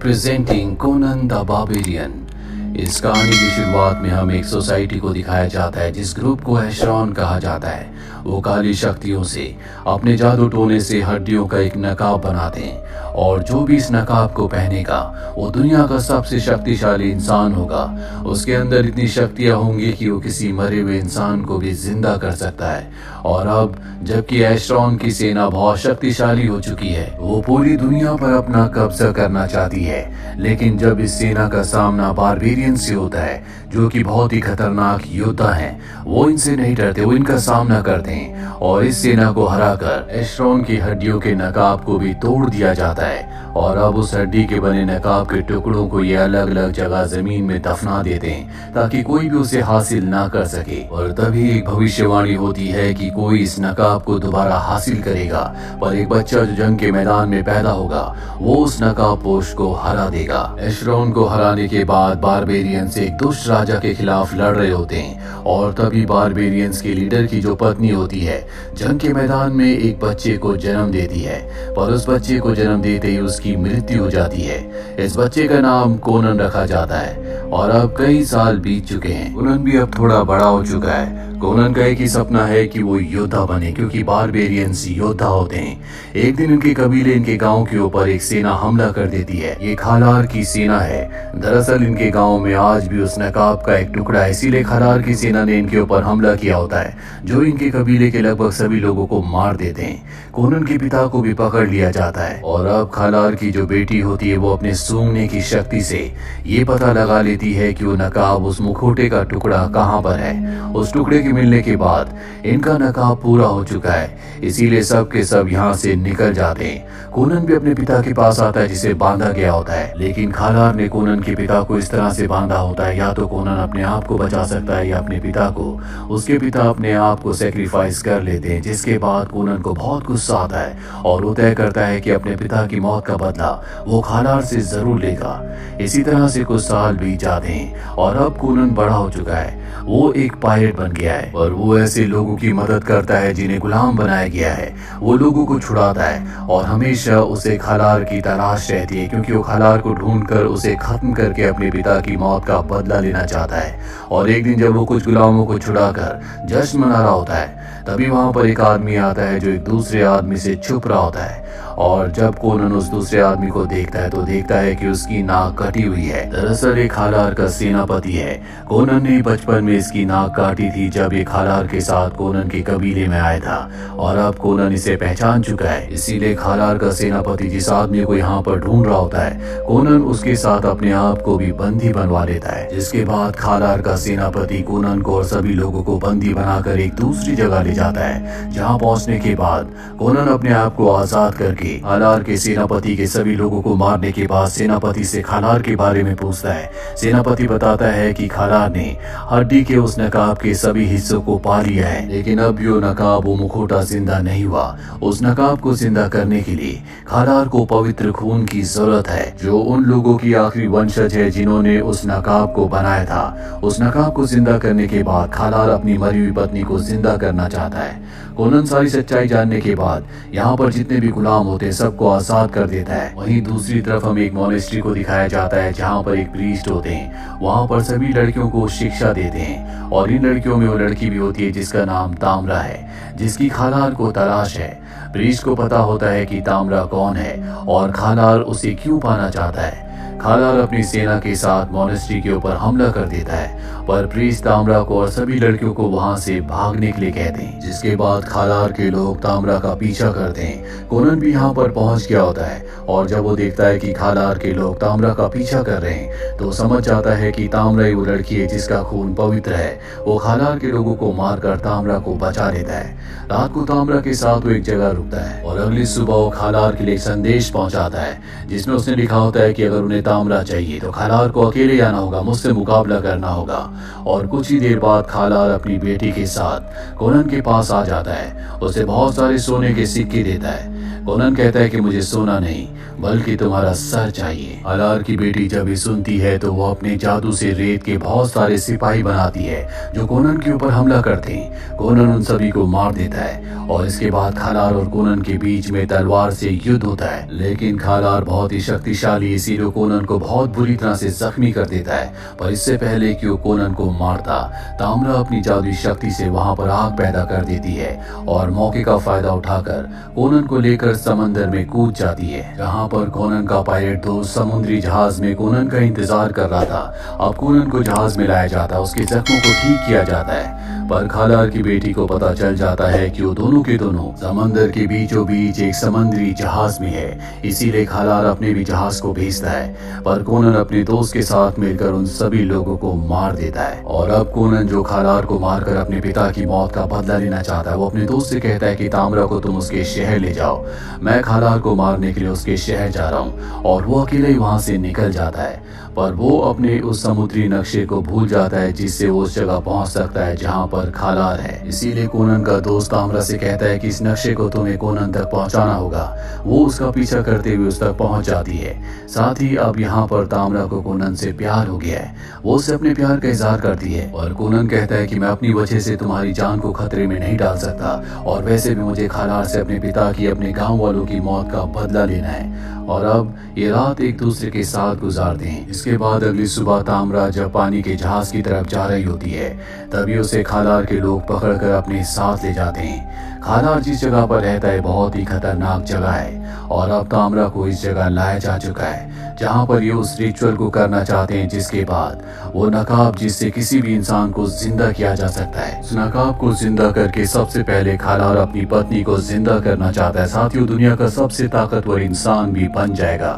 Presenting Conan the barbarian. इस कहानी की शुरुआत में हमें एक सोसाइटी को दिखाया जाता है जिस ग्रुप को एशरॉन कहा जाता है। वो काली शक्तियों से अपने जादू टोने से हड्डियों का एक नकाब बनाते हैं और जो भी इस नकाब को पहनेगा वो दुनिया का सबसे शक्तिशाली इंसान होगा। उसके अंदर इतनी शक्तियां होंगी कि वो किसी मरे हुए इंसान को भी जिंदा कर सकता है। और अब जबकि एशरॉन की सेना बहुत शक्तिशाली हो चुकी है, वो पूरी दुनिया पर अपना कब्जा करना चाहती है। लेकिन जब इस सेना का सामना बारबेरियन से होता है जो कि बहुत ही खतरनाक योद्धा हैं, वो इनसे नहीं डरते, वो इनका सामना करते हैं और इस सेना को हराकर एशरॉन की हड्डियों के नकाब को भी तोड़ दिया जाता है। और अब उस हड्डी के बने नकाब के टुकड़ों को ये अलग अलग जगह जमीन में दफना देते हैं ताकि कोई भी उसे हासिल ना कर सके। और तभी एक भविष्यवाणी होती है कि कोई इस नकाब को दोबारा हासिल करेगा, पर एक बच्चा जो जंग के मैदान में पैदा होगा वो उस नकाब पोश को हरा देगा। एशरॉन को हराने के बाद बारबेरियंस एक दुष्ट राजा के खिलाफ लड़ रहे होते हैं और तभी बारबेरियंस के लीडर की जो पत्नी होती है जंग के मैदान में एक बच्चे को जन्म देती है, पर उस बच्चे को जन्म देते ही उसकी मृत्यु हो जाती है। इस बच्चे का नाम कोनन रखा जाता है और अब कई साल बीत चुके हैं। कोनन भी अब थोड़ा बड़ा हो चुका है। कोनन का एक ही सपना है कि वो योद्धा बने, क्योंकि बारबेरियंस योद्धा होते हैं। एक दिन इनके कबीले इनके गांव के ऊपर एक सेना हमला कर देती है। ये खालार की सेना है। दरअसल इनके गांव में आज भी उस नकाब का एक टुकड़ा है, इसीलिए खालार की सेना ने इनके ऊपर हमला किया होता है जो इनके कबीले के लगभग सभी लोगों को मार देते हैं। कोनन के पिता को भी पकड़ लिया जाता है और अब खालार की जो बेटी होती है वो अपने सूंघने की शक्ति से ये पता लगा लेती है कि वो नकाब, उस मुखौटे का टुकड़ा कहाँ पर है। उस टुकड़े के मिलने के बाद इनका नकाब पूरा हो चुका है, इसीलिए सब के सब यहाँ से निकल जाते हैं। कोनन भी अपने पिता के पास आता है जिसे बांधा गया होता है, लेकिन खालार ने कोनन के पिता को इस तरह से बांधा होता है या तो कोनन अपने आप को बचा सकता है या अपने पिता को। उसके पिता अपने आप को सेक्रीफाइस कर लेते हैं, जिसके बाद कोनन को बहुत गुस्सा आता है और वो तय करता है कि अपने पिता की मौत का बदला वो खालार से जरूर लेगा। इसी तरह से कुछ साल बीत जाते हैं और अब कोनन बड़ा हो चुका है। वो एक पायलट बन गया है और वो ऐसे लोगों की मदद करता है जिन्हें गुलाम बनाया गया है। वो लोगों को छुड़ाता है और हमेशा उसे खालार की तलाश रहती है, क्योंकि वो खालार को ढूंढकर उसे खत्म करके अपने पिता की मौत का बदला लेना चाहता है। और एक दिन जब वो कुछ गुलामों को छुड़ाकर जश्न मना रहा होता है, तभी वहां पर एक आदमी आता है जो एक दूसरे आदमी से छुप रहा होता है। और जब कोनन उस दूसरे आदमी को देखता है तो देखता है कि उसकी नाक कटी हुई है। दरअसल एक खालार का सेनापति है। कोनन ने बचपन में इसकी नाक काटी थी जब ये खालार के साथ कोनन के कबीले में आया था और अब कोनन इसे पहचान चुका है। इसीलिए खालार का सेनापति जिस आदमी को यहाँ पर ढूंढ रहा होता है, कोनन उसके साथ अपने आप को भी बंदी बनवा लेता है। जिसके बाद खालार का सेनापति कोनन को और सभी लोगों को बंदी बनाकर एक दूसरी जगह ले जाता है, जहाँ पहुंचने के बाद कोनन अपने आप को आजाद करके खालार के सेनापति के सभी लोगों को मारने के बाद सेनापति से खालार के बारे में पूछता है। सेनापति बताता है कि खालार ने हड्डी के उस नकाब के सभी हिस्सों को पा लिया है, लेकिन अब यो नकाब, वो मुखौटा जिंदा नहीं हुआ। उस नकाब को जिंदा करने के लिए खालार को पवित्र खून की जरूरत है, जो उन लोगों की आखिरी वंशज है जिन्होंने उस नकाब को बनाया था। उस नकाब को जिंदा करने के बाद खालार अपनी मरी हुई पत्नी को जिंदा करना चाहता है। कोनन सारी सच्चाई जानने के बाद यहाँ पर जितने भी गुलाम होते हैं सबको आजाद कर देता है। वहीं दूसरी तरफ हमें एक मॉनेस्ट्री को दिखाया जाता है जहाँ पर एक प्रीस्ट होते हैं। वहाँ पर सभी लड़कियों को शिक्षा देते हैं और इन लड़कियों में वो लड़की भी होती है जिसका नाम ताम्रा है, जिसकी खालार को तलाश है। प्रीस्ट को पता होता है कि ताम्रा कौन है और खालार उसे क्यों पाना चाहता है। खालार अपनी सेना के साथ मॉनेस्ट्री के ऊपर हमला कर देता है, पर प्रीस्ट ताम्रा को और सभी लड़कियों को वहां से भागने के लिए कहते हैं। जिसके बाद खालार के लोग ताम्रा का पीछा करते हैं। कोनन भी यहाँ पर पहुंच गया होता है और जब वो देखता है कि खालार के लोग ताम्रा का पीछा कर रहे हैं तो समझ जाता है कि ताम्रा ही वो लड़की है जिसका खून पवित्र है। वो खालार के लोगों को मारकर ताम्रा को बचा लेता है। रात को ताम्रा के साथ वो एक जगह रुकता है और अगली सुबह वो खालार के लिए एक संदेश पहुंचाता है, जिसमें उसने लिखा होता है कि अगर उन्हें ताम्रा चाहिए तो खालार को अकेले आना होगा, मुझसे मुकाबला करना होगा। और कुछ ही देर बाद खालार अपनी बेटी के साथ कोनन के पास आ जाता है। उसे बहुत सारे सोने के सिक्के देता है। कोनन कहता है कि मुझे सोना नहीं बल्कि तुम्हारा सर चाहिए। खालार की बेटी जब ये सुनती है तो वो अपने जादू से रेत के बहुत सारे सिपाही बनाती है जो कोनन के ऊपर हमला करते हैं। कोनन उन सभी को मार देता है और इसके बाद खालार खालार और कोनन के बीच में तलवार से युद्ध होता है, लेकिन खालार बहुत ही शक्तिशाली, इसीलिए कोनन को बहुत बुरी तरह से जख्मी कर देता है। पर इससे पहले कि वो कोनन को मारता, ताम्रा अपनी जादुई शक्ति से वहां पर आग पैदा कर देती है और मौके का फायदा उठाकर कोनन को लेकर समंदर में कूद जाती है, जहां पर कोनन का पायलट दोस्त समुद्री जहाज में कोनन का इंतजार कर रहा था। अब कोनन को जहाज में लाया जाता है, उसके जख्मों को ठीक किया जाता है, पर खालार की बेटी को पता चल जाता है कि वो दोनों के दोनों समंदर के बीचों बीच एक समुद्री जहाज में है। इसीलिए खालार अपने भी जहाज को भेजता है, पर कोनन अपने दोस्त के साथ मिलकर उन सभी लोगों को मार देता है। और अब कोनन, जो खालार को मारकर अपने पिता की मौत का बदला लेना चाहता है, वो अपने दोस्त से कहता है कि ताम्रा को तुम उसके शहर ले जाओ, मैं खालार को मारने के लिए उसके शहर जा रहा हूँ। और वो अकेले ही वहां से निकल जाता है, पर वो अपने उस समुद्री नक्शे को भूल जाता है जिससे वो उस जगह पहुंच सकता है जहां पर खालार है। इसीलिए कोनन का दोस्त ताम्रा से कहता है कि इस नक्शे को तुम्हें कोनन तक पहुंचाना होगा। वो उसका पीछा करते हुए उस तक पहुंच जाती है। साथ ही अब यहाँ पर ताम्रा को कोनन से प्यार हो गया है, वो उससे अपने प्यार का इजहार करती है। और कोनन कहता है कि मैं अपनी वजह से तुम्हारी जान को खतरे में नहीं डाल सकता, और वैसे भी मुझे खालार से अपने पिता की, अपने गाँव वालों की मौत का बदला लेना है। और अब ये रात एक दूसरे के साथ गुजारते हैं। इसके बाद अगली सुबह ताम्रा जब पानी के जहाज की तरफ जा रही होती है, तभी उसे खालार के लोग पकड़कर अपने साथ ले जाते हैं। खालार जिस जगह पर रहता है बहुत ही खतरनाक जगह है, और अब ताम्रा को इस जगह लाया जा चुका है जहां पर ये उस रिचुअल को करना चाहते हैं, जिसके बाद वो नकाब जिससे किसी भी इंसान को जिंदा किया जा सकता है, उस नकाब को जिंदा करके सबसे पहले खालार अपनी पत्नी को जिंदा करना चाहता है। साथ ही दुनिया का सबसे ताकतवर इंसान भी बन जाएगा।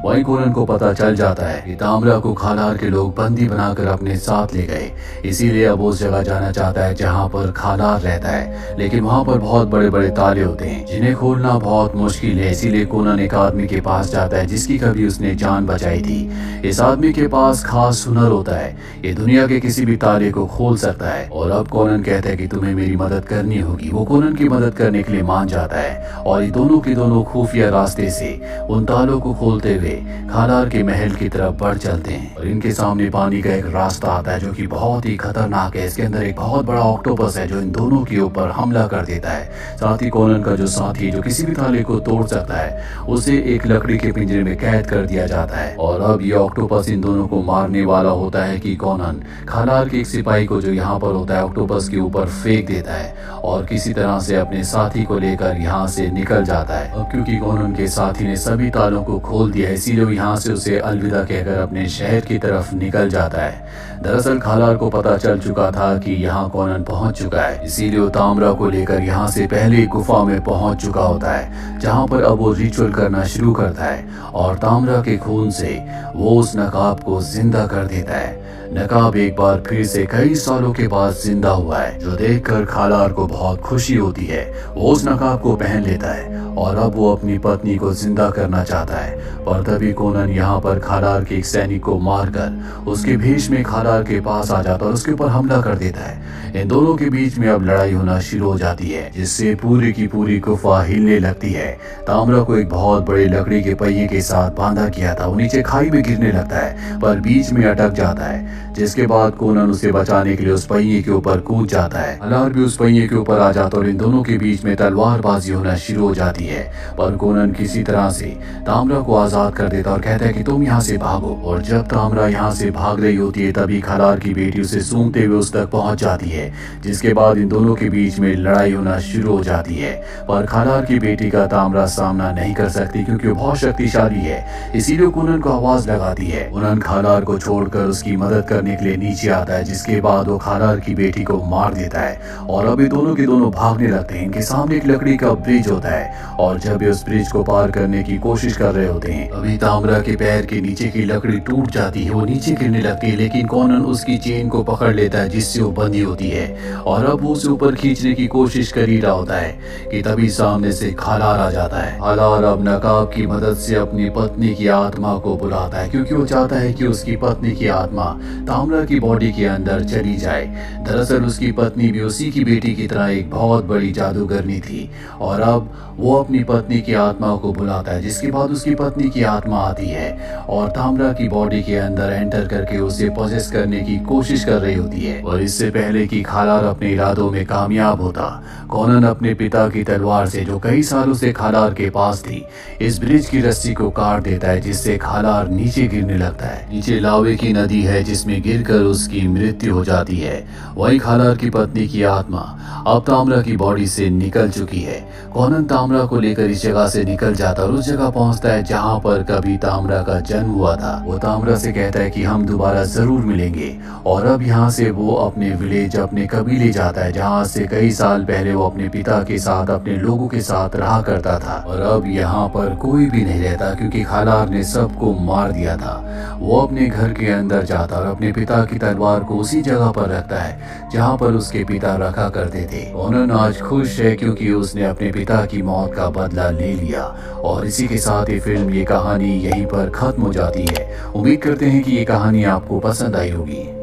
वहीं कोनन को पता चल जाता है कि ताम्रा को खालार के लोग बंदी बनाकर अपने साथ ले गए, इसीलिए अब उस जगह जाना चाहता है जहाँ पर खालार रहता है। लेकिन वहाँ पर बहुत बड़े बड़े ताले होते हैं जिन्हें खोलना बहुत मुश्किल है, इसीलिए कोनन एक आदमी के पास जाता है जिसकी कभी उसने जान बचाई थी। इस आदमी के पास खास हुनर होता है, ये दुनिया के किसी भी ताले को खोल सकता है। और अब कोनन कहता है कि तुम्हें मेरी मदद करनी होगी। वो कोनन की मदद करने के लिए मान जाता है, और ये दोनों के दोनों खुफिया रास्ते से उन तालों को खोलते हुए खालार के महल की तरफ बढ़ चलते हैं। और इनके सामने पानी का एक रास्ता आता है जो कि बहुत ही खतरनाक है। इसके अंदर एक बहुत बड़ा ऑक्टोपस है जो इन दोनों के ऊपर हमला कर देता है। साथ ही कोनन का जो साथी जो किसी भी ताले को तोड़ सकता है, उसे एक लकड़ी के पिंजरे में कैद कर दिया जाता है। और अब ये ऑक्टोपस इन दोनों को मारने वाला होता है कि कोनन खालार के एक सिपाही को जो यहाँ पर होता है ऑक्टोपस के ऊपर फेंक देता है, और किसी तरह से अपने साथी को लेकर यहाँ से निकल जाता है। अब क्योंकि कोनन के साथी ने सभी तालों को खोल दिया, इसीलिए यहाँ से उसे अलविदा कहकर अपने शहर की तरफ निकल जाता है। दरअसल खालार को पता चल चुका था कि यहाँ कोनन पहुंच चुका है, इसीलिए वो ताम्रा को लेकर यहाँ से पहले गुफा में पहुंच चुका होता है, जहाँ पर अब वो रिचुअल करना शुरू करता है, और ताम्रा के खून से वो उस नकाब को जिंदा कर देता है। नकाब एक बार फिर से कई सालों के बाद जिंदा हुआ है, जो देखकर खालार को बहुत खुशी होती है। वो उस नकाब को पहन लेता है और अब वो अपनी पत्नी को जिंदा करना चाहता है। पर तभी कोनन यहाँ पर खालार के एक सैनिक को मारकर उसके भेष में खालार के पास आ जाता है और उसके ऊपर हमला कर देता है। इन दोनों के बीच में अब लड़ाई होना शुरू हो जाती है, जिससे पूरी की पूरी गुफा हिलने लगती है। ताम्रा को एक बहुत बड़े लकड़ी के पहिए के साथ बांधा किया था, वो नीचे खाई में गिरने लगता है पर बीच में अटक जाता है, जिसके बाद कोनन उसे बचाने के लिए उस पहिए के ऊपर कूद जाता है। खालार भी उस पहिए के ऊपर आ जाता है और इन दोनों के बीच में तलवारबाजी होना शुरू हो जाती है। पर कोनन किसी तरह से ताम्रा को आजाद कर देता और कहता है कि तुम यहाँ से भागो। और जब ताम्रा यहाँ से भाग रही होती है तभी खालार की बेटी उसे सूंघते हुए उस तक पहुंच जाती है, जिसके बाद इन दोनों के बीच में लड़ाई होना शुरू हो जाती है। पर खालार की बेटी का ताम्रा सामना नहीं कर सकती क्योंकि वो बहुत शक्तिशाली है, इसीलिए कोनन को आवाज लगाती है। कोनन खालार को छोड़कर उसकी मदद करने के लिए नीचे आता है, जिसके बाद वो खालार की बेटी को मार देता है और अब ये दोनों के दोनों भागने लगते हैं। इनके सामने एक लकड़ी का ब्रिज होता है और जब ये उस ब्रिज को पार करने की कोशिश कर रहे होते हैं अभी ताम्रा के पैर के नीचे की लकड़ी टूट जाती है, वो नीचे गिरने लगती है, लेकिन कोनन उसकी चेन को पकड़ लेता है जिससे वो बंधी होती है और अब वो उसे ऊपर खींचने की कोशिश कर ही रहा होता है कि तभी सामने से खालार आ जाता है। खालार अब नकाब की मदद से अपनी पत्नी की आत्मा को बुलाता है क्योंकि वो चाहता है कि उसकी पत्नी की आत्मा ताम्रा की बॉडी के अंदर चली जाए। दरअसल उसकी पत्नी भी उसी की बेटी की तरह एक बहुत बड़ी जादूगरनी थी और अब वो अपनी पत्नी की आत्मा को बुलाता है, जिसके बाद उसकी पत्नी की आत्मा आती है और ताम्रा की बॉडी के अंदर एंटर करके उसे पोजेस करने की कोशिश कर रही होती है। और इससे पहले कि खालार अपने इरादों में कामयाब होता, कॉनन अपने पिता की तलवार से, जो कई सालों से खालार के पास थी, इस ब्रिज की रस्सी को काट देता है, जिससे खालार नीचे गिरने लगता है। नीचे लावे की नदी है जिसमें गिरकर उसकी मृत्यु हो जाती है। वहीं खालार की पत्नी की आत्मा अब ताम्रा की बॉडी से निकल चुकी है। कॉनन ताम्रा को लेकर इस जगह से निकल जाता और उस जगह पहुंचता है जहां पर कभी ताम्रा का जन्म हुआ था। वो ताम्रा से कहता है कि हम दोबारा जरूर मिलेंगे और अब यहाँ से वो अपने विलेज, अपने कबीले जाता है जहाँ से कई साल पहले वो अपने पिता के साथ, अपने लोगों के साथ रहा करता था। और अब यहाँ पर कोई भी नहीं रहता क्योंकि खालार ने सबको मार दिया था। वो अपने घर के अंदर जाता और अपने पिता की तलवार को उसी जगह पर रखता है जहाँ पर उसके पिता रखा करते थे। कॉनन आज खुश है क्योंकि उसने अपने पिता की मौत का बदला ले लिया। और इसी के साथ ये फिल्म, ये कहानी यहीं पर खत्म हो जाती है। उम्मीद करते हैं कि ये कहानी आपको पसंद आई होगी।